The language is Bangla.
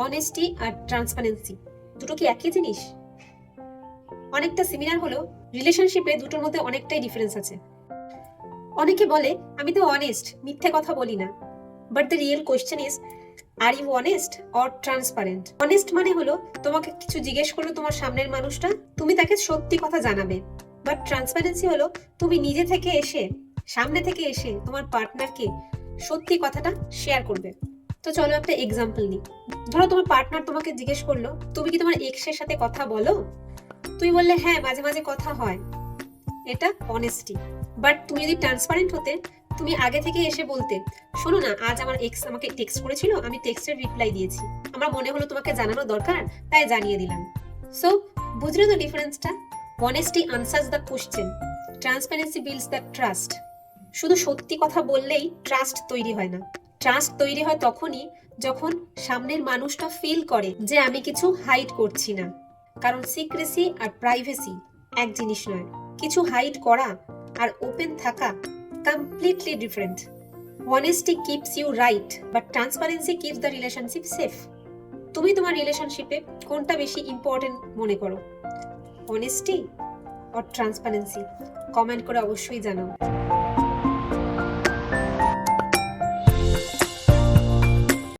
অনেস্টি আর ট্রান্সপারেন্সি দুটো কি একই জিনিস? অনেকটা সিমিলার হলেও রিলেশনশিপে দুটোর মধ্যে অনেকটাই ডিফারেন্স আছে। অনেকে বলে আমি তো অনেস্ট, মিথ্যে কথা বলি না। But the real question is, are you honest or transparent? Honest মানে হলো তোমাকে কিছু জিজ্ঞেস করলো তোমার সামনের মানুষটা, তুমি তাকে সত্যি কথা জানাবে। বাট ট্রান্সপারেন্সি হলো তুমি নিজে থেকে এসে, সামনে থেকে এসে তোমার পার্টনারকে সত্যি কথাটা শেয়ার করবে। তো চলো একটা এক্সাম্পল নিই। ধরো তোমার পার্টনার তোমাকে জিজ্ঞেস করলো, তুমি কি তোমার এক্সের সাথে কথা বলো? তুমি বললে হ্যাঁ, মাঝে মাঝে কথা হয়। এটা অনেস্টি। বাট তুমি যদি ট্রান্সপারেন্ট হতে, তুমি আগে থেকে এসে বলতে, শোনো না, আজ আমার এক্স আমাকে টেক্সট করেছিল, আমি টেক্সটের রিপ্লাই দিয়েছি, আমার মনে হলো তোমাকে জানানো দরকার, তাই জানিয়ে দিলাম। সো বুঝলে তো ডিফারেন্সটা? Honesty answers the question, transparency builds the trust. শুধু সত্যি কথা বললেই ট্রাস্ট তৈরি হয় না। ট্রাস্ট তৈরি হয় তখনই যখন সামনের মানুষটা ফিল করে যে আমি কিছু হাইড করছি না। কারণ সিক্রেসি আর প্রাইভেসি এক জিনিস নয়। কিছু হাইড করা আর ওপেন থাকা completely different. Honesty keeps you right, but transparency keeps the relationship safe. তুমি তোমার রিলেশনশিপে কোনটা বেশি ইম্পর্টেন্ট মনে করো, অনেস্টি অর ট্রান্সপারেন্সি? কমেন্ট করে অবশ্যই জানাও।